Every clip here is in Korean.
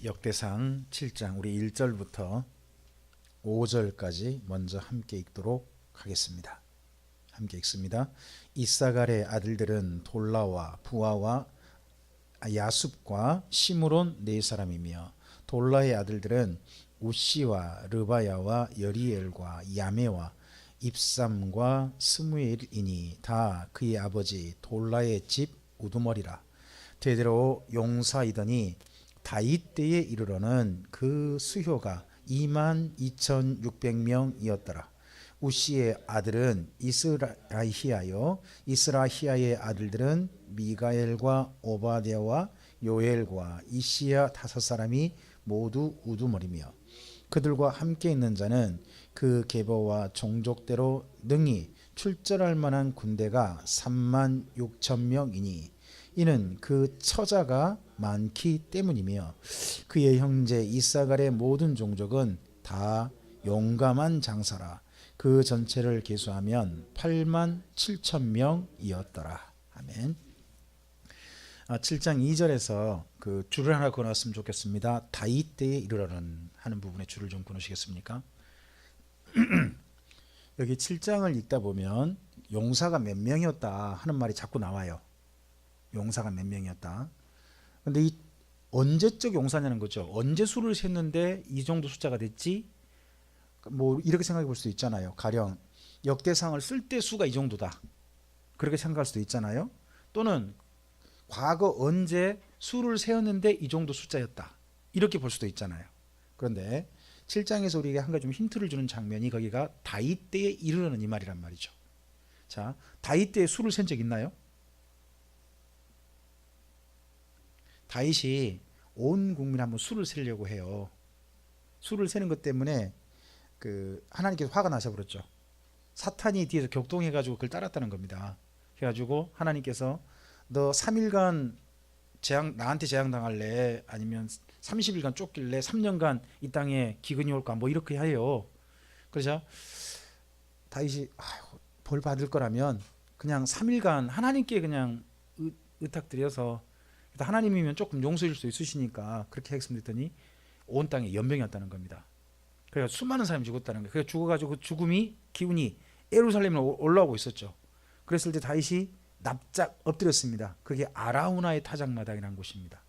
역대상 7장 우리 1절부터 5절까지 먼저 함께 읽도록 하겠습니다. 함께 읽습니다. 이사갈의 아들들은 돌라와 부하와 야숲과 시므론 네 사람이며 돌라의 아들들은 우시와 르바야와 여리엘과 야메와 입삼과 스무엘이니 다 그의 아버지 돌라의 집 우두머리라. 대대로 용사이더니 다윗 때에 이르러는 그 수효가 22,600명이었더라. 우시의 아들은 이스라히야요 이스라히야의 아들들은 미가엘과 오바댜와 요엘과 이시야 다섯 사람이 모두 우두머리며 그들과 함께 있는 자는 그 계보와 종족대로 능히 출전할 만한 군대가 36,000명이니 이는 그 처자가 많기 때문이며 그의 형제 이사갈의 모든 종족은 다 용감한 장사라. 그 전체를 계수하면 87,000명이었더라. 아멘. 7장 2절에서 그 줄을 하나 그어놨으면 좋겠습니다. 다윗 때에 이르러는 하는 부분에 줄을 좀 그으시겠습니까? 여기 7장을 읽다 보면 용사가 몇 명이었다 하는 말이 자꾸 나와요. 용사가 몇 명이었다. 근데 이 언제적 용사냐는 거죠. 언제 수를 셌는데 이 정도 숫자가 됐지? 뭐 이렇게 생각해 볼 수도 있잖아요. 가령 역대상을 쓸 때 수가 이 정도다. 그렇게 생각할 수도 있잖아요. 또는 과거 언제 수를 세었는데 이 정도 숫자였다. 이렇게 볼 수도 있잖아요. 그런데 7장에서 우리에게 한 가지 좀 힌트를 주는 장면이 거기가 다윗 때에 이르러는 이 말이란 말이죠. 자, 다윗 때에 수를 센 적 있나요? 다윗이 온 국민 한번 수를 세려고 해요. 수를 세는 것 때문에 그 하나님께서 화가 나셔버렸죠. 사탄이 뒤에서 격동해가지고 그걸 따랐다는 겁니다. 그래가지고 하나님께서 너 3일간 나한테 재앙당할래? 아니면 30일간 쫓길래 3년간 이 땅에 기근이 올까? 뭐 이렇게 해요. 그러자 다윗이 벌 받을 거라면 그냥 3일간 하나님께 그냥 의탁드려서 하나님이면 조금 용서할 수 있으시니까 그렇게 말씀드렸더니 온 땅에 연병이 왔다는 겁니다. 그래서 수많은 사람이 죽었다는 거예요. 그래서 죽어가지고 그 죽음이 기운이 예루살렘으로 올라오고 있었죠. 그랬을 때 다윗이 납작 엎드렸습니다. 그게 아라우나의 타작마당이라는 곳입니다.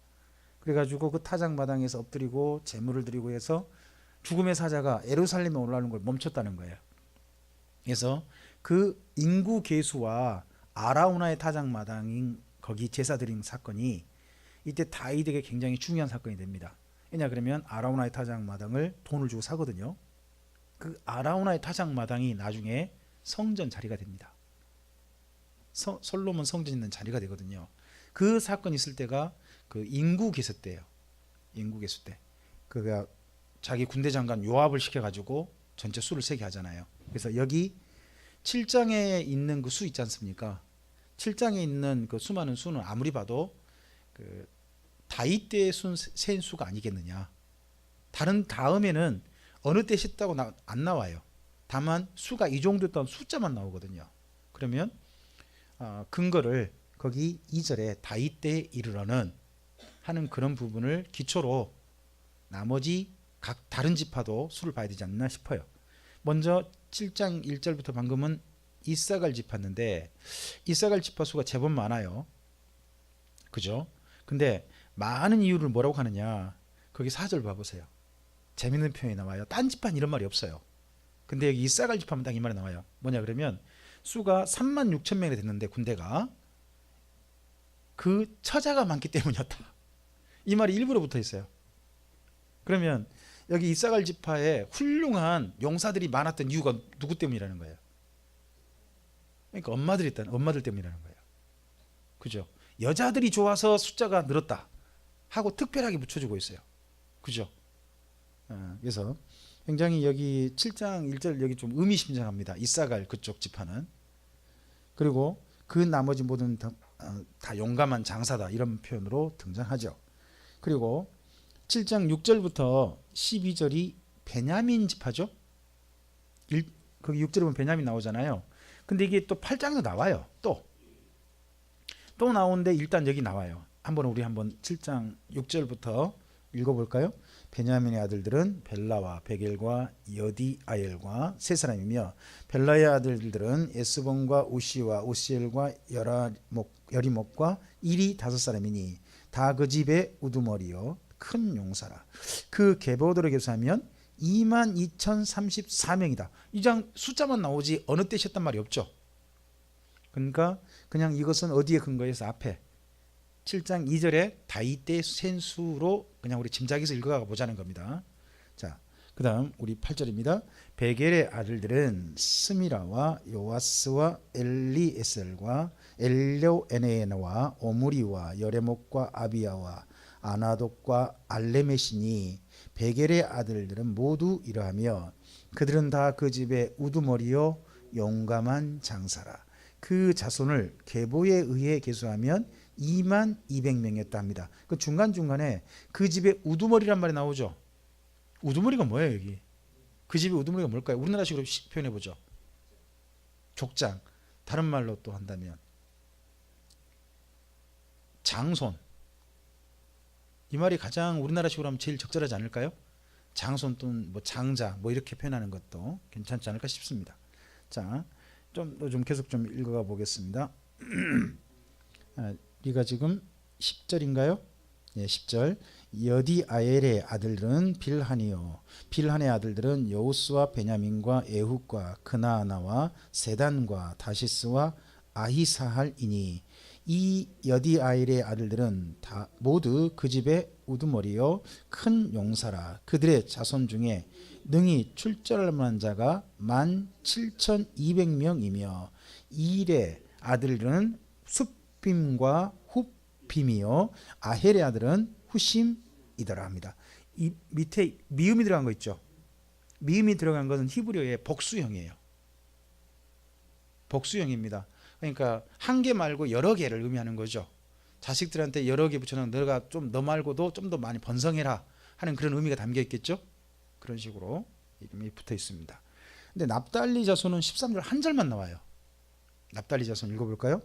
그래가지고 그 타작마당에서 엎드리고 제물을 드리고 해서 죽음의 사자가 예루살렘에 올라오는 걸 멈췄다는 거예요. 그래서 그 인구 계수와 아라우나의 타작마당인 거기 제사 드린 사건이 이때 다윗에게 굉장히 중요한 사건이 됩니다. 왜냐 그러면 아라우나의 타작마당을 돈을 주고 사거든요. 그 아라우나의 타작마당이 나중에 성전 자리가 됩니다. 솔로몬 성전 있는 자리가 되거든요. 그 사건이 있을 때가 그 인구 계수 때예요. 인구 계수 때 그가 자기 군대 장관 요압을 시켜가지고 전체 수를 세게 하잖아요. 그래서 여기 7장에 있는 그 수 있지 않습니까? 7장에 있는 그 수많은 수는 아무리 봐도 그 다윗 때의 센 수가 아니겠느냐. 다른 다음에는 어느 때 셌다고 안 나와요. 다만 수가 이 정도였던 숫자만 나오거든요. 그러면 근거를 거기 2절에 다윗 때에 이르러는 하는 그런 부분을 기초로 나머지 각 다른 지파도 수를 봐야 되지 않나 싶어요. 먼저 7장 1절부터 방금은 이사갈 지파인데 이사갈 지파 수가 제법 많아요. 그죠? 근데 많은 이유를 뭐라고 하느냐. 거기 4절 봐보세요. 재밌는 표현이 나와요. 딴 지파는 이런 말이 없어요. 근데 여기 이사갈 지파면 딱 이 말이 나와요. 뭐냐 그러면 수가 36,000명이 됐는데 군대가 그 처자가 많기 때문이었다. 이 말이 일부러 붙어 있어요. 그러면 여기 이사갈 지파에 훌륭한 용사들이 많았던 이유가 누구 때문이라는 거예요? 그러니까 엄마들 때문이라는 거예요. 그죠? 여자들이 좋아서 숫자가 늘었다 하고 특별하게 붙여주고 있어요. 그죠? 그래서 굉장히 여기 7장 1절 여기 좀 의미심장합니다. 이사갈 그쪽 지파는. 그리고 그 나머지 모든 다 용감한 장사다 이런 표현으로 등장하죠. 그리고 7장 6절부터 12절이 베냐민 지파죠. 거기 6절에 보면 베냐민 나오잖아요. 근데 이게 또 8장에도 나와요. 또 나오는데 일단 여기 나와요. 우리 한번 7장 6절부터 읽어볼까요? 베냐민의 아들들은 벨라와 베겔과 여디아엘과 세 사람이며 벨라의 아들들은 에스본과 우시와 우시엘과 여리목과 일이 다섯 사람이니 다 그 집의 우두머리요 큰 용사라. 그 계보들을 계수하면 22,034명이다. 이 장 숫자만 나오지 어느 때 셌단 말이 없죠. 그러니까 그냥 이것은 어디에 근거해서 앞에 7장 2절에 다윗 때 센 수로 그냥 우리 짐작해서 읽어가 보자는 겁니다. 자, 그 다음 우리 8절입니다. 베겔의 아들들은 스미라와 요아스와 엘리에셀과 엘료에네와 오므리와 여레목과 아비야와 아나독과 알레메시니 베겔의 아들들은 모두 이러하며 그들은 다 그 집의 우두머리요 용감한 장사라. 그 자손을 계보에 의해 계수하면 22,200명이었다 합니다. 그 중간중간에 그 집의 우두머리란 말이 나오죠. 우두머리가 뭐예요 여기? 그 집의 우두머리가 뭘까요? 우리나라식으로 표현해보죠. 족장. 다른 말로 또 한다면 장손. 이 말이 가장 우리나라식으로 하면 제일 적절하지 않을까요? 장손 또는 뭐 장자 뭐 이렇게 표현하는 것도 괜찮지 않을까 싶습니다. 자, 좀 계속 좀 읽어가 보겠습니다. 우리가 지금 10절인가요? 예, 10절. 여디아엘의 아들들은 빌하니요 빌한의 아들들은 여우스와 베냐민과 에훗과 그나아나와 세단과 다시스와 아히사할이니 이 여디아엘의 아들들은 다 모두 그 집의 우두머리요 큰 용사라. 그들의 자손 중에 능히 출전할 만한 자가 17,200명이며 이일의 아들들은 숫빔과 훗빔이요 아헬의 아들은 후심이더라 합니다. 이 밑에 미음이 들어간 거 있죠. 미음이 들어간 것은 히브리어의 복수형이에요. 복수형입니다. 그러니까 한 개 말고 여러 개를 의미하는 거죠. 자식들한테 여러 개 붙여놓은 너가 좀 너 말고도 좀 더 많이 번성해라 하는 그런 의미가 담겨 있겠죠. 그런 식으로 이름이 붙어 있습니다. 근데 납달리 자손은 13절 한 절만 나와요. 납달리 자손 읽어볼까요?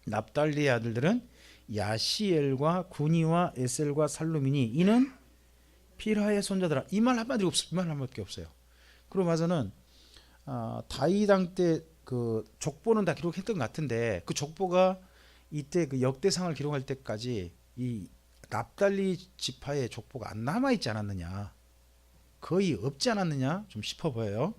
납달리의 아들들은 야시엘과 구니와 에셀과 살루미니 이는 필하의 손자들아. 이 말 한마디로 없어요. 이 말 한마디밖에 없어요. 그러고 봐서는 다윗 왕 때 그 족보는 다 기록했던 것 같은데 그 족보가 이때 그 역대상을 기록할 때까지 이 납달리 지파의 족보가 안 남아 있지 않았느냐, 거의 없지 않았느냐 좀 싶어 보여요.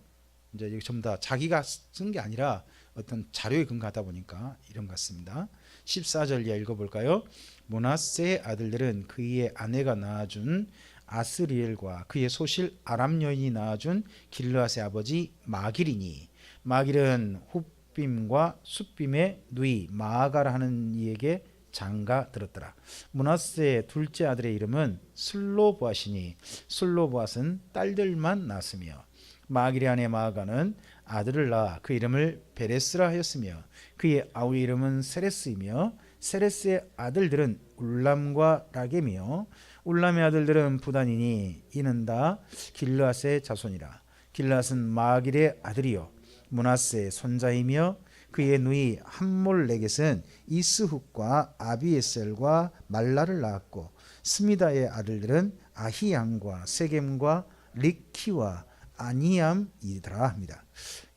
이제 이게 전부 다 자기가 쓴 게 아니라 어떤 자료에 근거하다 보니까 이런 것 같습니다. 14절 이하 읽어볼까요? 므낫세의 아들들은 그의 아내가 낳아준 아스리엘과 그의 소실 아람 여인이 낳아준 길르앗의 아버지 마길이니 마길은 훗빔과 숫빔의 누이 마아가라 하는 이에게 장가 들었더라. 므낫세의 둘째 아들의 이름은 슬로보앗이니 슬로보앗은 딸들만 낳았으며 마길의 아내 마아가는 아들을 낳아 그 이름을 베레스라 하였으며 그의 아우의 이름은 세레스이며 세레스의 아들들은 울람과 라겜이요 울람의 아들들은 부단이니 이는 다 길르앗의 자손이라. 길르앗은 마길의 아들이요 므낫세의 손자이며 그의 누이 함몰레겟은 이스훗과 아비에셀과 말라를 낳았고 스미다의 아들들은 아히양과 세겜과 리키와 아니암이더라 합니다.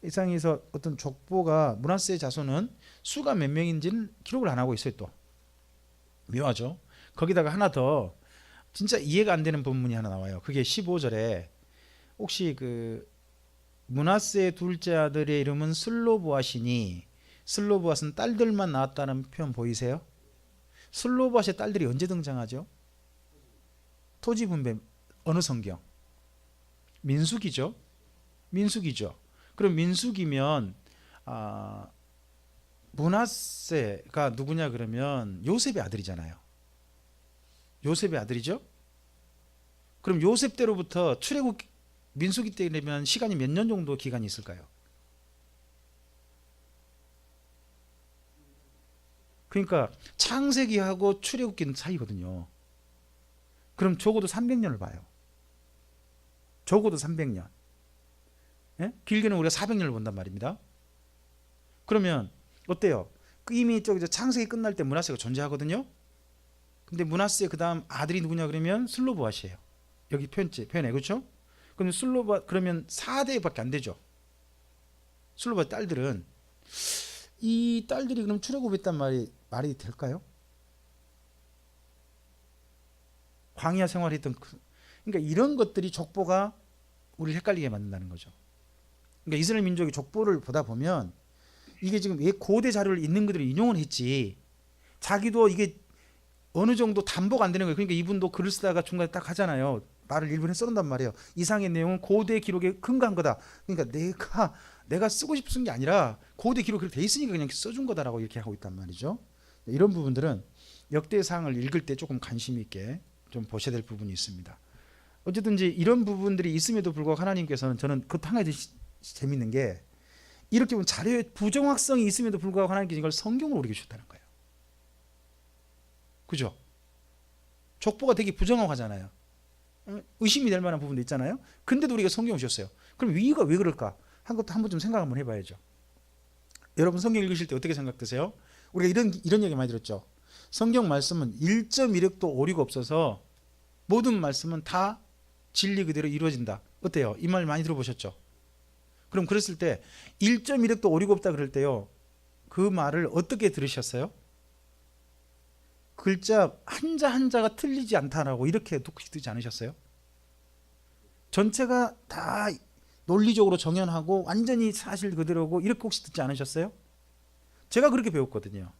이 상에서 어떤 족보가 므낫세의 자손은 수가 몇 명인지는 기록을 안 하고 있어요. 또 묘하죠. 거기다가 하나 더 진짜 이해가 안 되는 본문이 하나 나와요. 그게 15절에 혹시 그 므낫세의 둘째 아들의 이름은 슬로보앗이니 슬로보앗은 딸들만 낳았다는 표현 보이세요? 슬로보앗의 딸들이 언제 등장하죠? 토지 분배 어느 성경? 민수기죠. 민수기죠. 그럼 민수기면 므낫세가 누구냐 그러면 요셉의 아들이잖아요. 요셉의 아들이죠. 그럼 요셉 때로부터 출애굽 민수기 때 되면 시간이 몇 년 정도 기간이 있을까요? 그러니까 창세기하고 출애굽기 사이거든요. 그럼 적어도 300년을 봐요. 적어도 300년. 예? 길게는 우리가 400년을 본단 말입니다. 그러면 어때요? 이미 저기 창세기 끝날 때 므낫세가 존재하거든요. 근데 므낫세 그다음 아들이 누구냐 그러면 슬로보앗이에요. 여기 표현에 그렇죠? 그러면 슬로보앗 그러면 4대밖에 안 되죠. 슬로보앗 딸들은 이 딸들이 그럼 출애굽했단 말이 될까요? 광야 생활했던 그러니까 이런 것들이 족보가 우리를 헷갈리게 만든다는 거죠. 그러니까 이스라엘 민족의 족보를 보다 보면 이게 지금 왜 고대 자료를 있는 그들이 인용을 했지 자기도 이게 어느 정도 담보가 안 되는 거예요. 그러니까 이분도 글을 쓰다가 중간에 딱 하잖아요. 말을 일본에 써놓는단 말이에요. 이상의 내용은 고대 기록에 근거한 거다. 그러니까 내가 쓰고 싶은 게 아니라 고대 기록에 돼 있으니까 그냥 써준 거다라고 이렇게 하고 있단 말이죠. 이런 부분들은 역대상을 읽을 때 조금 관심 있게 좀 보셔야 될 부분이 있습니다. 어쨌든 이제 이런 부분들이 있음에도 불구하고 하나님께서는 저는 그것도 한 가지 재밌는 게 이렇게 보면 자료의 부정확성이 있음에도 불구하고 하나님께서 이걸 성경으로 우리에게 주셨다는 거예요. 그죠? 족보가 되게 부정확하잖아요. 의심이 될 만한 부분도 있잖아요. 근데도 우리가 성경을 주셨어요. 그럼 이유가 왜 그럴까? 한 것도 한번 좀 생각 한번 해봐야죠. 여러분 성경 읽으실 때 어떻게 생각되세요? 우리가 이런 얘기 많이 들었죠. 성경 말씀은 1.1획도 오류가 없어서 모든 말씀은 다 진리 그대로 이루어진다. 어때요? 이 말 많이 들어보셨죠? 그럼 그랬을 때 1.1획도 오류가 없다 그럴 때요. 그 말을 어떻게 들으셨어요? 글자 한자 한자가 틀리지 않다라고 이렇게 듣지 않으셨어요? 전체가 다 논리적으로 정연하고 완전히 사실 그대로고 이렇게 혹시 듣지 않으셨어요? 제가 그렇게 배웠거든요.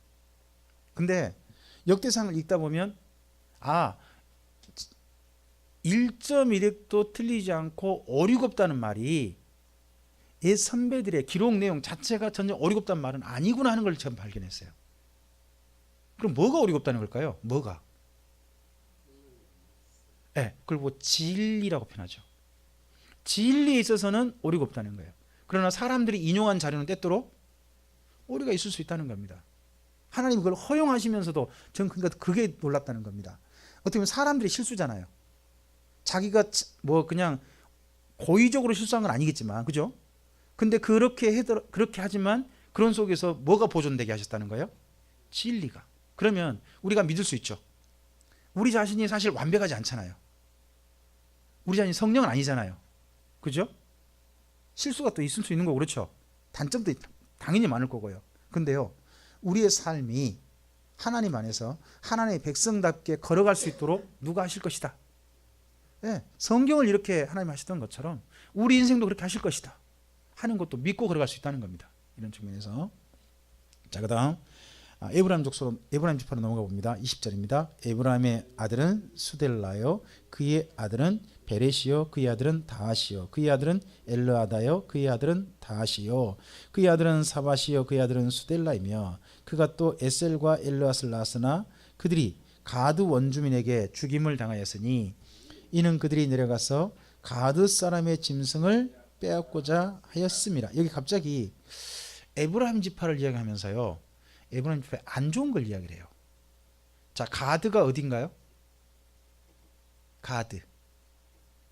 근데 역대상을 읽다 보면 1.1획도 틀리지 않고 오류가 없다는 말이 옛 선배들의 기록 내용 자체가 전혀 오류가 없다는 말은 아니구나 하는 걸 처음 발견했어요. 그럼 뭐가 오류가 없다는 걸까요? 뭐가? 네, 그리고 진리라고 표현하죠. 진리에 있어서는 오류가 없다는 거예요. 그러나 사람들이 인용한 자료는 때때로 오류가 있을 수 있다는 겁니다. 하나님 그걸 허용하시면서도 저는 그러니까 그게 놀랍다는 겁니다. 어떻게 보면 사람들이 실수잖아요. 자기가 뭐 그냥 고의적으로 실수한 건 아니겠지만, 그죠? 근데 그렇게 하지만 그런 속에서 뭐가 보존되게 하셨다는 거예요? 진리가. 그러면 우리가 믿을 수 있죠. 우리 자신이 사실 완벽하지 않잖아요. 우리 자신이 성령은 아니잖아요. 그죠? 실수가 또 있을 수 있는 거고 그렇죠. 단점도 당연히 많을 거고요. 근데요. 우리의 삶이 하나님 안에서 하나님의 백성답게 걸어갈 수 있도록 누가 하실 것이다. 네, 성경을 이렇게 하나님 하시던 것처럼 우리 인생도 그렇게 하실 것이다 하는 것도 믿고 걸어갈 수 있다는 겁니다. 이런 측면에서. 자, 그다음 에브라임 지파로 넘어가 봅니다. 20절입니다. 에브라임의 아들은 수델라요, 그의 아들은 베레시요, 그의 아들은 다하시요, 그의 아들은 엘르아다요, 그의 아들은 다하시요, 그의 아들은 사바시요, 그의 아들은 수델라이며 그가 또 에셀과 엘르앗을 낳았으나 그들이 가드 원주민에게 죽임을 당하였으니 이는 그들이 내려가서 가드 사람의 짐승을 빼앗고자 하였습니다. 여기 갑자기 에브라임 지파를 이야기하면서요. 에브라임 지파의 안 좋은 걸 이야기를 해요. 자, 가드가 어딘가요?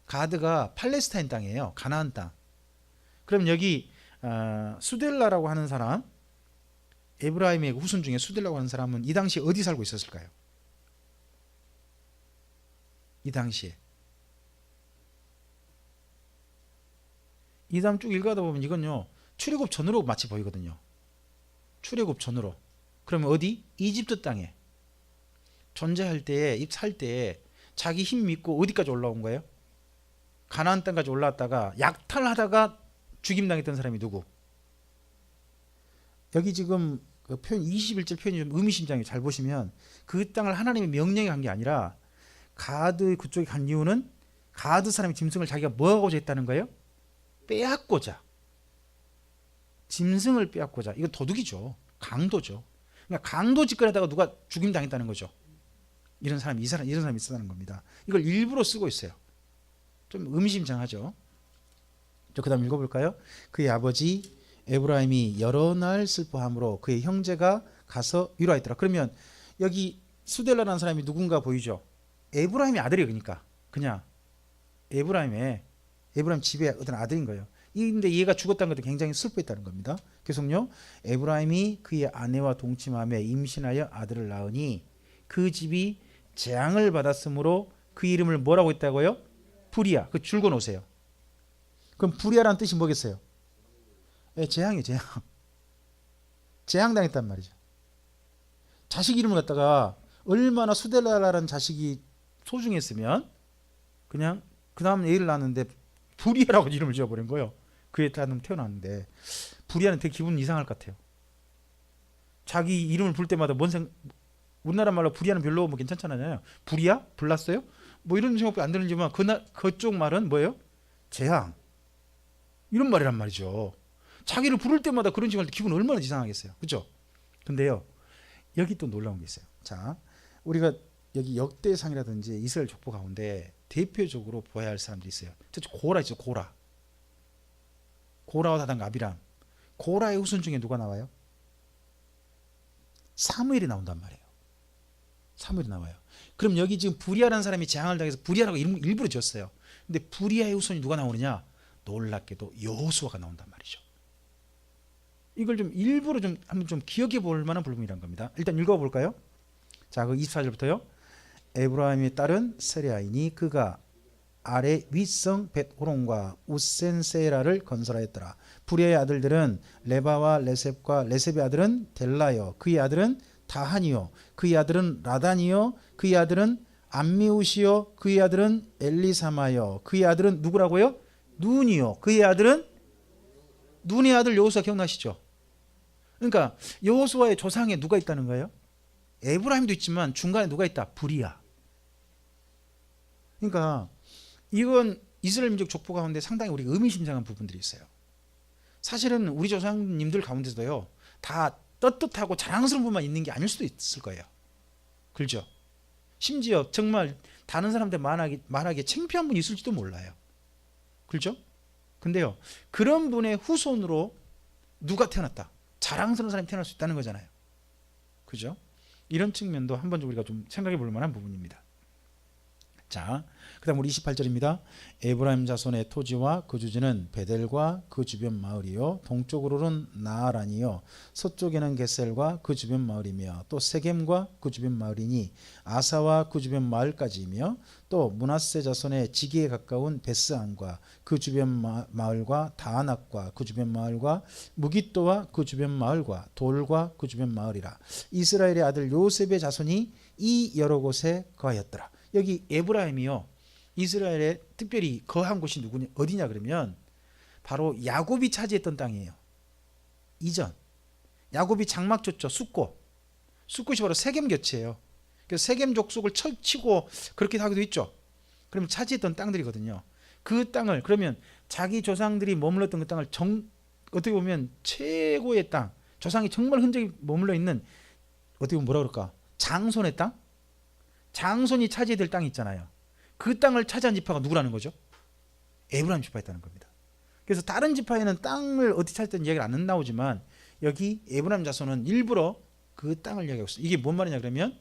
가드가 팔레스타인 땅이에요. 가나안 땅. 그럼 여기 수델라라고 하는 사람, 에브라임의 후손 중에 수델라라고 하는 사람은 이 당시에 어디 살고 있었을까요? 이 당시에. 이 다음 쭉 읽어다 보면 이건요. 출애굽 전으로 마치 보이거든요. 출애굽 전으로. 그러면 어디? 이집트 땅에 존재할 때에 살 때에 자기 힘 믿고 어디까지 올라온 거예요? 가나안 땅까지 올라왔다가 약탈하다가 죽임당했던 사람이 누구? 여기 지금 그 표현 21절 표현이 좀 의미심장해요. 잘 보시면 그 땅을 하나님의 명령에 간 게 아니라 가드 그쪽에 간 이유는 가드 사람의 짐승을 자기가 뭐 하고자 했다는 거예요? 빼앗고자. 짐승을 빼앗고자. 이건 도둑이죠. 강도죠. 그러니까 강도 짓거리하다가 누가 죽임당했다는 거죠. 이런 사람이 있었다는 겁니다. 이걸 일부러 쓰고 있어요. 좀 의미심장하죠. 그 다음 읽어볼까요? 그의 아버지 에브라임이 여러 날 슬퍼함으로 그의 형제가 가서 위로하였더라. 그러면 여기 수델라라는 사람이 누군가 보이죠? 에브라임의 아들이에요. 그러니까 그냥 에브라임 집의 어떤 아들인 거예요. 근데 얘가 죽었다는 것도 굉장히 슬퍼했다는 겁니다. 계속요. 에브라임이 그의 아내와 동침하며 임신하여 아들을 낳으니 그 집이 재앙을 받았으므로 그 이름을 뭐라고 했다고요? 불이야. 그 줄거 놓으세요. 그럼 불이야라는 뜻이 뭐겠어요? 재앙이에요. 재앙. 재앙당했단 말이죠. 자식 이름을 갖다가 얼마나 수델라라는 자식이 소중했으면 그냥 그 다음 애를 낳았는데 불이야라고 이름을 지어버린 거예요. 그의 딸은 태어났는데 불이야는 되게 기분 이상할 것 같아요. 자기 이름을 부를 때마다 우리나라 말로 불이야는 별로 뭐 괜찮잖아요. 불이야? 불났어요? 뭐 이런 생각밖에 안 들지만 그쪽 말은 뭐예요? 재앙. 이런 말이란 말이죠. 자기를 부를 때마다 그런 식으로 할 때 기분 얼마나 이상하겠어요. 그렇죠? 근데요. 여기 또 놀라운 게 있어요. 자, 우리가 여기 역대상이라든지 이스라엘 족보 가운데 대표적으로 보아야 할 사람들이 있어요. 고라 있죠. 고라와 다단과 아비람. 고라의 후손 중에 누가 나와요? 사무엘이 나온단 말이에요. 사무엘이 나와요. 그럼 여기 지금 부리아라는 사람이 재앙을 당해서 부리아라고 이름 일부러 지었어요. 근데 부리아의 후손이 누가 나오느냐? 놀랍게도 여호수아가 나온단 말이죠. 이걸 좀 일부러 좀 한번 좀 기억해 볼 만한 부분이란 겁니다. 일단 읽어 볼까요? 자, 그 24절부터요. 에브라임의 딸은 세레아이니 그가 아래 윗성 벳호론과 우센세라를 건설하였더라. 부리아의 아들들은 레바와 레셉과 레셉의 아들은 델라여 그의 아들은 다한이요 그의 아들은 라단이요 그의 아들은 암미우시요 그의 아들은 엘리사마요 그의 아들은 누구라고요? 눈이요 그의 아들은 눈의 아들 여호수아 기억나시죠? 그러니까 여호수아의 조상에 누가 있다는 거예요? 에브라임도 있지만 중간에 누가 있다? 부리아. 그러니까 이건 이스라엘 민족 족보 가운데 상당히 우리가 의미심장한 부분들이 있어요. 사실은 우리 조상님들 가운데서도요 다 떳떳하고 자랑스러운 분만 있는 게 아닐 수도 있을 거예요. 그렇죠? 심지어 정말 다른 사람들 말하기에 창피한 분이 있을지도 몰라요. 그렇죠? 근데요 그런 분의 후손으로 누가 태어났다? 자랑스러운 사람이 태어날 수 있다는 거잖아요. 그죠? 이런 측면도 한번 우리가 좀 생각해 볼 만한 부분입니다. 자, 그 다음 우리 28절입니다. 에브라임 자손의 토지와 그 주지는 베델과 그 주변 마을이요 동쪽으로는 나아란이요 서쪽에는 게셀과 그 주변 마을이며 또 세겜과 그 주변 마을이니 아사와 그 주변 마을까지이며 또 므낫세 자손의 지기에 가까운 베스안과 그 주변 마을과 다아낙과 그 주변 마을과 무깃도와 그 주변 마을과 돌과 그 주변 마을이라. 이스라엘의 아들 요셉의 자손이 이 여러 곳에 거하였더라. 여기 에브라임이요 이스라엘에 특별히 거한 곳이 어디냐 그러면 바로 야곱이 차지했던 땅이에요. 이전 야곱이 장막 줬죠. 숫곳이 바로 세겜 곁이에요. 그래서 세겜 족속을 치고 그렇게 하기도 있죠. 그러면 차지했던 땅들이거든요. 그 땅을 그러면 자기 조상들이 머물렀던 그 땅을 어떻게 보면 최고의 땅, 조상이 정말 흔적이 머물러 있는 어떻게 보면 뭐라 그럴까? 장손의 땅? 장손이 차지해야 될 땅이 있잖아요. 그 땅을 차지한 지파가 누구라는 거죠? 에브라임 지파였다는 겁니다. 그래서 다른 지파에는 땅을 어디 차지했던 이야기가 안 나오지만 여기 에브라임 자손은 일부러 그 땅을 이야기하고 있어요. 이게 뭔 말이냐 그러면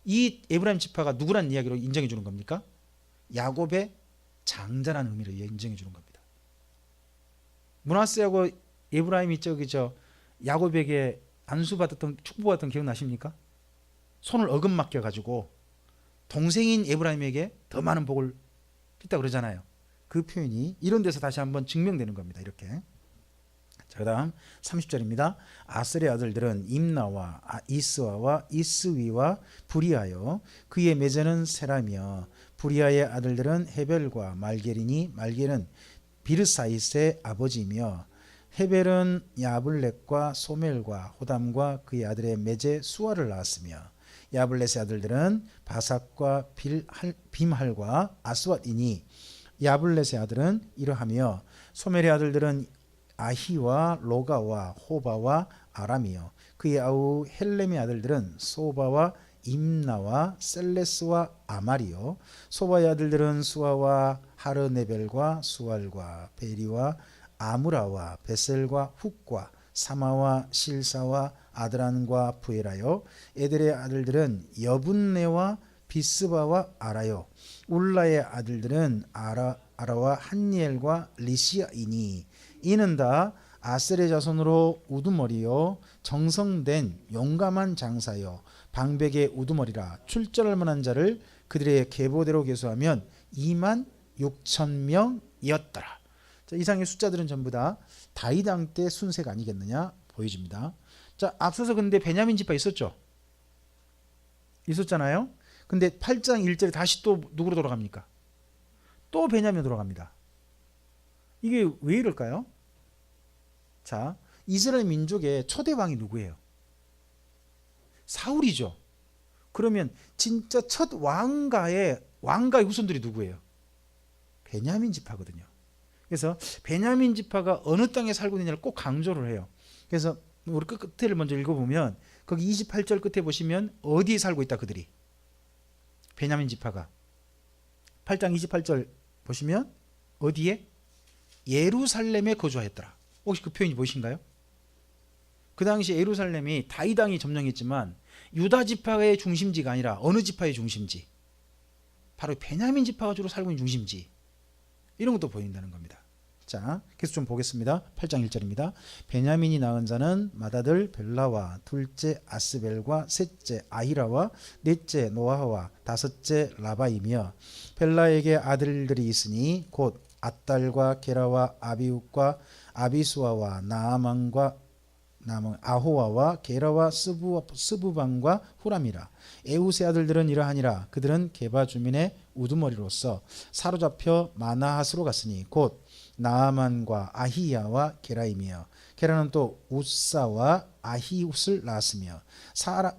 이 에브라임 지파가 누구라는 이야기로 인정해 주는 겁니까? 야곱의 장자라는 의미로 인정해 주는 겁니다. 므낫세하고 에브라임이 야곱에게 안수받았던 축복받았던 기억나십니까? 손을 어긋맞게 가지고 동생인 에브라임에게 더 많은 복을 줬다 그러잖아요. 그 표현이 이런 데서 다시 한번 증명되는 겁니다. 이렇게. 자, 그 다음 30절입니다. 아셀의 아들들은 임나와 이스와와 이스위와 부리아요 그의 매제는 세라며 부리아의 아들들은 헤벨과 말겔이니 말겔은 비르사이스의 아버지이며 헤벨은 야블렛과 소멜과 호담과 그의 아들의 매제 수아를 낳았으며 야블렛의 아들들은 바삭과 빔할과 아스왓이니 야블렛의 아들은 이러하며 소멜의 아들들은 아히와 로가와 호바와 아람이요 그의 아우 헬렘의 아들들은 소바와 임나와 셀레스와 아말이요 소바의 아들들은 수아와 하르네벨과 수알과 베리와 아무라와 베셀과 훅과 사마와 실사와 아드란과 부에라요 에델의 아들들은 여분네와 비스바와 아라요 울라의 아들들은 아라와 한니엘과 리시아이니 이는 다 아셀의 자손으로 우두머리요 정성된 용감한 장사요 방백의 우두머리라. 출전할 만한 자를 그들의 계보대로 계수하면 2만 6천 명이었더라. 자, 이상의 숫자들은 전부 다 다윗왕 때 순세가 아니겠느냐 보여집니다. 자, 앞서서 근데 베냐민 지파 있었죠? 있었잖아요. 근데 8장 1절에 다시 또 누구로 돌아갑니까? 또 베냐민으로 돌아갑니다. 이게 왜 이럴까요? 자, 이스라엘 민족의 초대 왕이 누구예요? 사울이죠. 그러면 진짜 첫 왕가의 후손들이 누구예요? 베냐민 지파거든요. 그래서 베냐민 지파가 어느 땅에 살고 있느냐를 꼭 강조를 해요. 그래서 우리 끝을 먼저 읽어보면 거기 28절 끝에 보시면 어디에 살고 있다 그들이? 베냐민 지파가 8장 28절 보시면 어디에? 예루살렘에 거주하였더라. 혹시 그 표현이 보이신가요? 그 당시 예루살렘이 다윗 왕이 점령했지만 유다 지파의 중심지가 아니라 어느 지파의 중심지? 바로 베냐민 지파가 주로 살고 있는 중심지. 이런 것도 보인다는 겁니다. 자, 계속 좀 보겠습니다. 8장 1절입니다. 베냐민이 낳은 자는 맏아들 벨라와 둘째 아스벨과 셋째 아히라와 넷째 노아와 다섯째 라바이며 벨라에게 아들들이 있으니 곧 앗달과 게라와 아비웃과 아비수아와 나아만과 아호와와 게라와 스부방과 후람이라. 에웃의 아들들은 이러하니라. 그들은 게바 주민의 우두머리로서 사로잡혀 마나핫으로 갔으니 곧 나아만과 아히야와 게라이며 게라는 또 우사와 아히웃을 낳았으며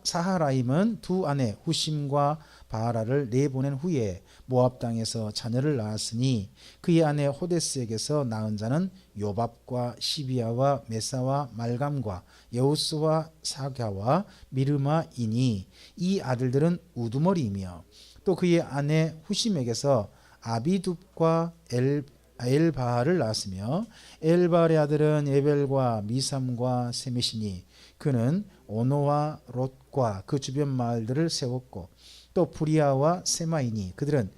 사하라임은 두 아내 후심과 바라를 내보낸 후에 모압 땅에서 자녀를 낳았으니 그의 아내 호데스에게서 낳은 자는 요밥과 시비아와 메사와 말감과 여우스와 사갸와 미르마이니 이 아들들은 우두머리이며 또 그의 아내 후심에게서 아비둡과 엘바알을 낳았으며 엘바알의 아들은 에벨과 미삼과 세메시니 그는 오노와 롯과 그 주변 마을들을 세웠고 또 부리아와 세마이니 그들은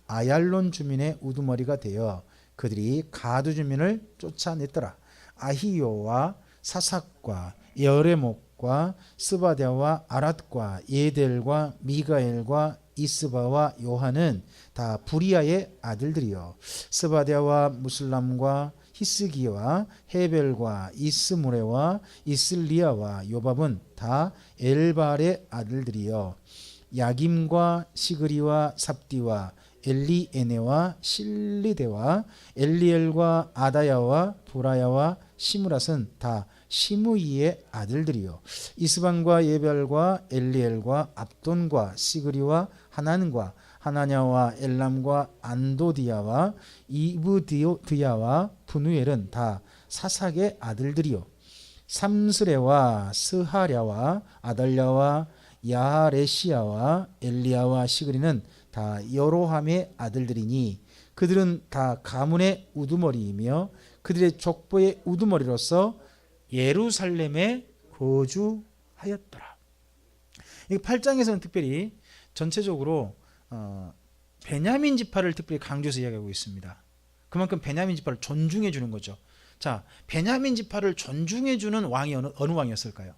아얄론 주민의 우두머리가 되어 그들이 가두 주민을 쫓아냈더라. 아히요와 사삭과 여레목과 스바랴와 아랏과 예델과 미가엘과 이스바와 요한은 다 부리아의 아들들이요 스바랴와 무슬람과 히스기와 헤벨과 이스무레와 이슬리아와 요밥은 다 엘발의 아들들이요 야김과 시그리와 삽디와 엘리에네와 실리데와 엘리엘과 아다야와 보라야와 시므랏은 다 시므이의 아들들이요 이스방과 예별과 엘리엘과 압돈과 시그리와 하난과 하나냐와 엘람과 안도디아와 이브드야와 분우엘은 다 사삭의 아들들이요 삼스레와 스하랴와 아달랴와 야레시아와 엘리야와 시그리는 다 여로함의 아들들이니 그들은 다 가문의 우두머리이며 그들의 족보의 우두머리로서 예루살렘에 거주하였더라. 이 8장에서는 특별히 전체적으로 베냐민 지파를 특별히 강조해서 이야기하고 있습니다. 그만큼 베냐민 지파를 존중해 주는 거죠. 자, 베냐민 지파를 존중해 주는 왕이 어느 왕이었을까요?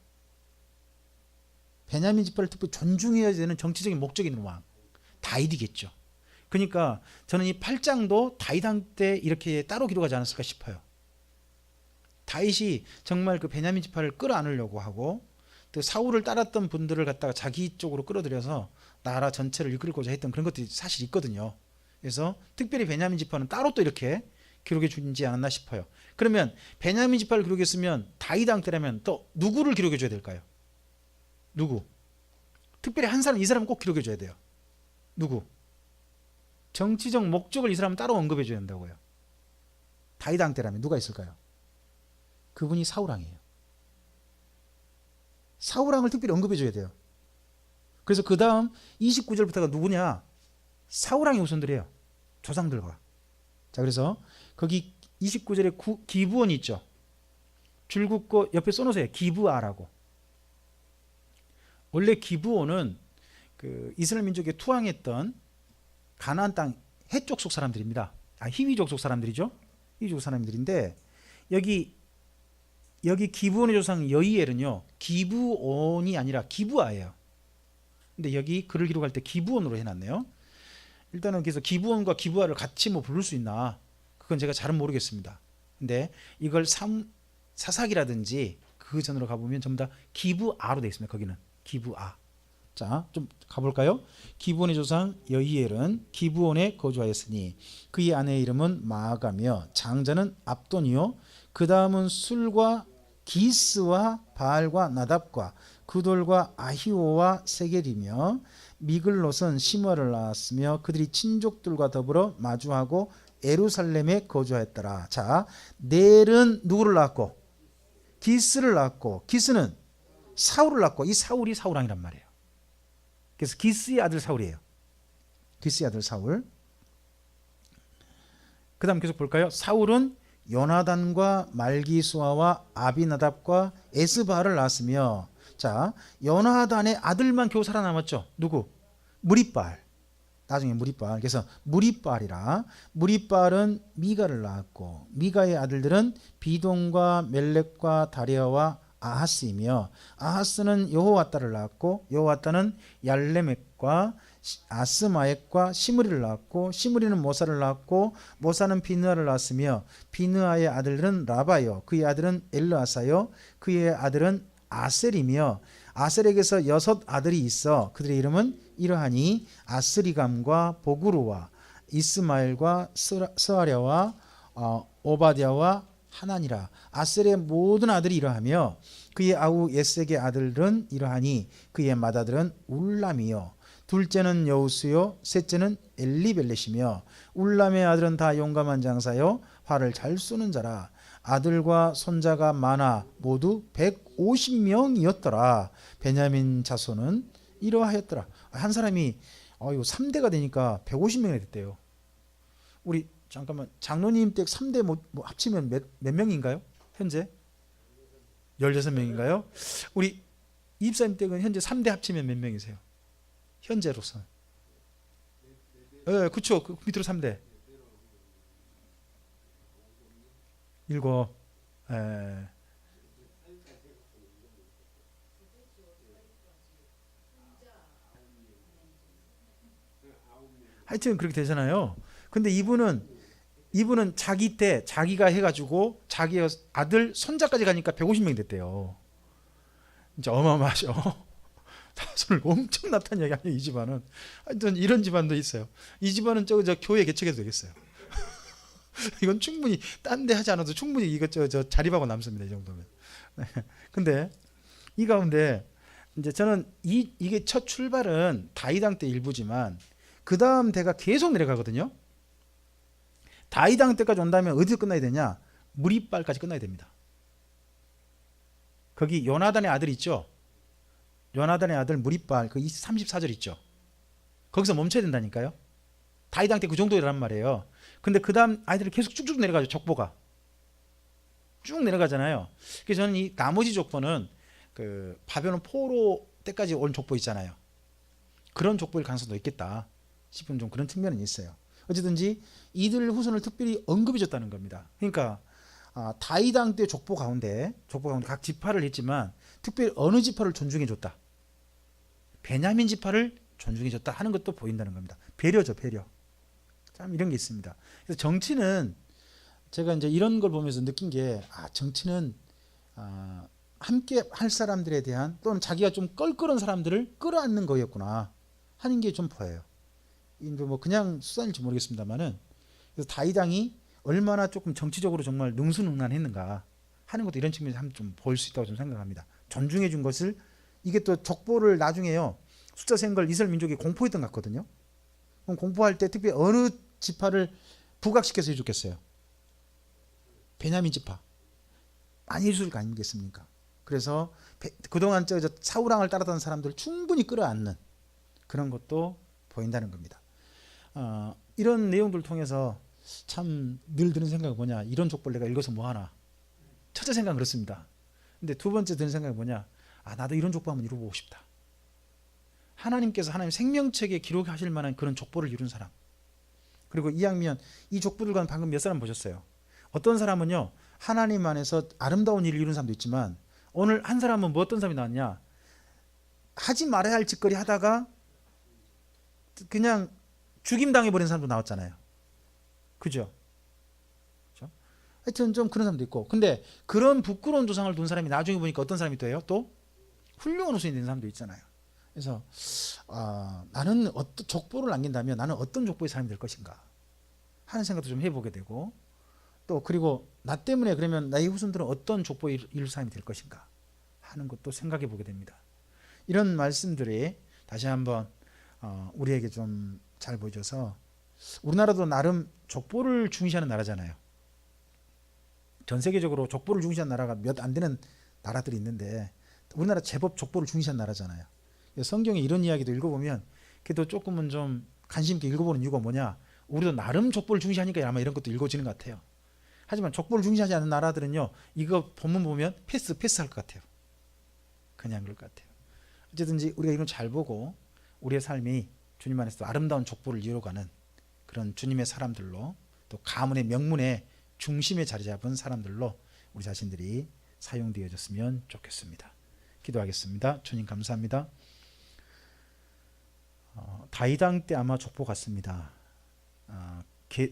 베냐민 지파를 특별히 존중해야 되는 정치적인 목적이 있는 왕, 다윗이겠죠. 그러니까 저는 이 8장도 다윗 왕 때 이렇게 따로 기록하지 않았을까 싶어요. 다윗이 정말 그 베냐민 지파를 끌어안으려고 하고 또 사울을 따랐던 분들을 갖다가 자기 쪽으로 끌어들여서 나라 전체를 이끌고자 했던 그런 것들이 사실 있거든요. 그래서 특별히 베냐민 지파는 따로 또 이렇게 기록해 주지 않았나 싶어요. 그러면 베냐민 지파를 기록했으면 다윗 왕 때라면 또 누구를 기록해 줘야 될까요? 누구? 특별히 한 사람, 이 사람 꼭 기록해 줘야 돼요. 누구? 정치적 목적을 이 사람은 따로 언급해 줘야 된다고요. 다윗 왕 때라면 누가 있을까요? 그분이 사울 왕이에요. 사울 왕을 특별히 언급해 줘야 돼요. 그래서 그 다음 29절부터가 누구냐? 사울 왕의 후손들이에요. 조상들과. 자, 그래서 거기 29절에 기브온이 있죠. 줄 긋고 옆에 써놓으세요. 기브아라고. 원래 기브온은 그 이스라엘 민족에 투항했던 가나안 땅 해쪽 속 사람들입니다. 히위족 속 사람들이죠. 히위족 사람들인데 여기 기브온의 조상 여이엘은요 기브온이 아니라 기브아예요. 근데 여기 글을 기록할 때 기브온으로 해놨네요. 일단은 그래서 기브온과 기브아를 같이 뭐 부를 수 있나? 그건 제가 잘은 모르겠습니다. 근데 이걸 사삭이라든지 그 전으로 가보면 전부 다 기브아로 되어 있습니다. 거기는 기브아. 자, 좀 가볼까요? 기브온의 조상 여히엘은 기브온에 거주하였으니 그의 아내의 이름은 마아가며 장자는 압돈이요 그 다음은 술과 기스와 바알과 나답과 그돌과 아히오와 세겔이며 미글롯은 시므아를 낳았으며 그들이 친족들과 더불어 마주하고 예루살렘에 거주하였더라. 자, 넬은 누구를 낳았고 기스를 낳았고 기스는 사울을 낳고 이 사울이 사울왕이란 말이에요. 그래서 기스의 아들 사울이에요. 기스의 아들 사울. 그 다음 계속 볼까요? 사울은 요나단과 말기수아와 아비나답과 에스바를 낳았으며 자, 요나단의 아들만 겨우 살아남았죠. 누구? 무리발. 나중에 무리발. 그래서 무리발이라. 무리발은 미가를 낳았고 미가의 아들들은 비동과 멜렉과 다리아와 아하스이며 아하스는 여호와따를 낳았고 여호와따는 얄레멕과 아스마액과 시므리를 낳았고 시므리는 모사를 낳았고 모사는 비느아를 낳았으며 비느아의 아들들은 라바요 그의 아들은 엘르아사요 그의 아들은 아셀이며 아셀에게서 6 아들이 있어 그들의 이름은 이러하니 아스리감과 보그루와 이스마엘과 스아랴와 오바댜와 하나니라. 아셀의 모든 아들이 이러하며 그의 아우 예색의 아들은 이러하니 그의 맏아들은 울람이요 둘째는 여우스요 셋째는 엘리벨렛이며 울람의 아들은 다 용감한 장사요 활을 잘 쏘는 자라. 아들과 손자가 많아 모두 150명이었더라. 베냐민 자손은 이러하였더라. 한 사람이 이거 3대가 되니까 150명이 됐대요. 우리 잠깐만 장로님 댁 3대 뭐 합치면 몇 명인가요? 현재 16명인가요? 우리 이집사님 댁은 현재 3대 합치면 몇 명이세요? 현재로서. 예, 그렇죠. 그 밑으로 3대. 7. 예. 하여튼 그렇게 되잖아요. 근데 이분은 자기 때 자기가 해가지고 자기 아들 손자까지 가니까 150명이 됐대요. 진짜 어마어마하죠. 자손을 엄청 낳다는 얘기 아니에요. 이 집안은. 하여튼 이런 집안도 있어요. 이 집안은 저 교회 개척해도 되겠어요. 이건 충분히 딴 데 하지 않아도 충분히 이거 저 자립하고 남습니다. 이 정도면. 근데 이 가운데 이제 저는 이게 첫 출발은 다윗 왕 때 일부지만 그 다음 대가 계속 내려가거든요. 다윗 왕 때까지 온다면 어디서 끝나야 되냐? 무리발까지 끝나야 됩니다. 거기 요나단의 아들 있죠? 요나단의 아들 무리발 그 34절 있죠? 거기서 멈춰야 된다니까요. 다윗 왕 때 그 정도란 말이에요. 근데 그 다음 아이들이 계속 쭉쭉 내려가죠. 족보가 쭉 내려가잖아요. 그래서 저는 이 나머지 족보는 그 바벨론 포로 때까지 온 족보 있잖아요. 그런 족보일 가능성도 있겠다 싶은 좀 그런 측면은 있어요. 어쨌든지 이들 후손을 특별히 언급해 줬다는 겁니다. 그러니까 다윗 왕 때 족보 가운데 각 지파를 했지만 특별히 어느 지파를 존중해 줬다. 베냐민 지파를 존중해 줬다 하는 것도 보인다는 겁니다. 배려죠, 배려. 참 이런 게 있습니다. 그래서 정치는 제가 이제 이런 걸 보면서 느낀 게 정치는 함께 할 사람들에 대한 또는 자기가 좀 껄끄러운 사람들을 끌어안는 거였구나 하는 게 좀 보여요. 뭐 그냥 수단일지 모르겠습니다만은 그래서 다윗 왕이 얼마나 조금 정치적으로 정말 능수능란했는가 하는 것도 이런 측면에서 한번 좀 볼 수 있다고 저는 생각합니다. 존중해 준 것을 이게 또 족보를 나중에요 숫자 센 걸 이스라엘 민족이 공포했던 것 같거든요. 그럼 공포할 때 특별히 어느 지파를 부각시켜서 해줬겠어요? 베냐민 지파 많이 해줄 거 아니겠습니까? 그래서 그동안 사울 왕을 따랐던 사람들 충분히 끌어안는 그런 것도 보인다는 겁니다. 이런 내용들을 통해서 참 늘 드는 생각이 뭐냐, 이런 족보를 내가 읽어서 뭐하나. 첫째 생각은 그렇습니다. 근데 두 번째 드는 생각이 뭐냐, 나도 이런 족보 한번 이루어보고 싶다. 하나님께서 하나님 생명책에 기록하실 만한 그런 족보를 이룬 사람. 그리고 2학년 이 족보들과는 방금 몇 사람 보셨어요? 어떤 사람은요 하나님 안에서 아름다운 일을 이룬 사람도 있지만 오늘 한 사람은 뭐 어떤 사람이 나왔냐, 하지 말아야 할 짓거리 하다가 그냥 죽임 당해버린 사람도 나왔잖아요. 그죠? 그죠? 하여튼 좀 그런 사람도 있고, 근데 그런 부끄러운 조상을 둔 사람이 나중에 보니까 어떤 사람이 돼요? 또 훌륭한 후손이 된 사람도 있잖아요. 그래서 나는 어떤 족보를 남긴다면 나는 어떤 족보의 사람이 될 것인가 하는 생각도 좀 해보게 되고, 또 그리고 나 때문에 그러면 나의 후손들은 어떤 족보의 이룰 사람이 될 것인가 하는 것도 생각해 보게 됩니다. 이런 말씀들이 다시 한번 우리에게 좀 잘 보여줘서, 우리나라도 나름 족보를 중시하는 나라잖아요. 전 세계적으로 족보를 중시하는 나라가 몇 안 되는 나라들이 있는데 우리나라 제법 족보를 중시하는 나라잖아요. 성경에 이런 이야기도 읽어보면 그래도 조금은 좀 관심 있게 읽어보는 이유가 뭐냐, 우리도 나름 족보를 중시하니까 아마 이런 것도 읽어지는 것 같아요. 하지만 족보를 중시하지 않는 나라들은요, 이거 본문 보면 패스할 것 같아요. 그냥 그럴 것 같아요. 어쨌든지 우리가 이건 잘 보고 우리의 삶이 주님 안에서 아름다운 족보를 이루어가는 그런 주님의 사람들로, 또 가문의 명문의 중심에 자리 잡은 사람들로 우리 자신들이 사용되어졌으면 좋겠습니다. 기도하겠습니다. 주님 감사합니다. 다이당 때 아마 족보 같습니다.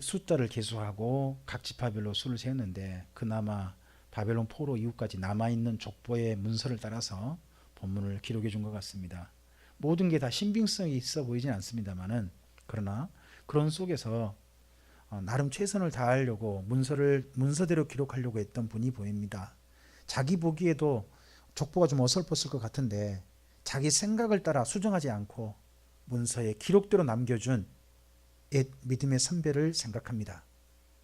숫자를 계수하고 각 지파별로 수를 세웠는데 그나마 바벨론 포로 이후까지 남아있는 족보의 문서를 따라서 본문을 기록해 준 것 같습니다. 모든 게 다 신빙성이 있어 보이진 않습니다만은, 그러나 그런 속에서 나름 최선을 다하려고 문서대로 기록하려고 했던 분이 보입니다. 자기 보기에도 족보가 좀 어설펐을 것 같은데 자기 생각을 따라 수정하지 않고 문서에 기록대로 남겨준 옛 믿음의 선배를 생각합니다.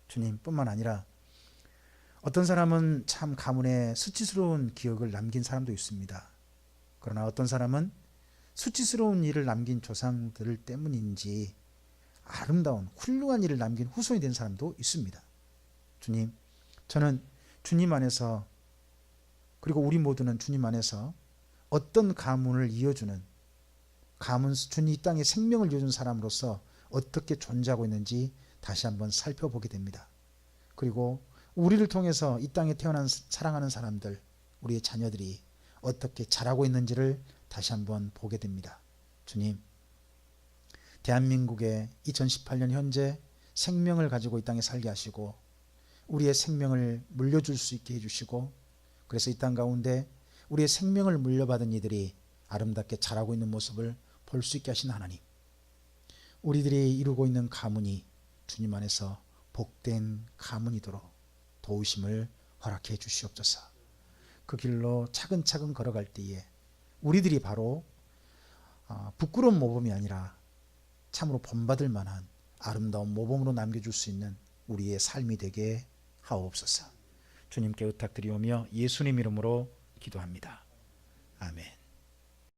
주님뿐만 아니라 어떤 사람은 참 가문에 수치스러운 기억을 남긴 사람도 있습니다. 그러나 어떤 사람은 수치스러운 일을 남긴 조상들 때문인지 아름다운 훌륭한 일을 남긴 후손이 된 사람도 있습니다. 주님, 저는 주님 안에서, 그리고 우리 모두는 주님 안에서 어떤 가문을 이어주는 주님 이 땅에 생명을 이어준 사람으로서 어떻게 존재하고 있는지 다시 한번 살펴보게 됩니다. 그리고 우리를 통해서 이 땅에 태어난 사랑하는 사람들, 우리의 자녀들이 어떻게 자라고 있는지를 다시 한번 보게 됩니다. 주님, 대한민국의 2018년 현재 생명을 가지고 이 땅에 살게 하시고 우리의 생명을 물려줄 수 있게 해주시고, 그래서 이 땅 가운데 우리의 생명을 물려받은 이들이 아름답게 자라고 있는 모습을 볼 수 있게 하신 하나님, 우리들이 이루고 있는 가문이 주님 안에서 복된 가문이도록 도우심을 허락해 주시옵소서. 그 길로 차근차근 걸어갈 때에 우리들이 바로 부끄러운 모범이 아니라 참으로 본받을 만한 아름다운 모범으로 남겨줄 수 있는 우리의 삶이 되게 하옵소서. 주님께 부탁드리오며 예수님 이름으로 기도합니다. 아멘.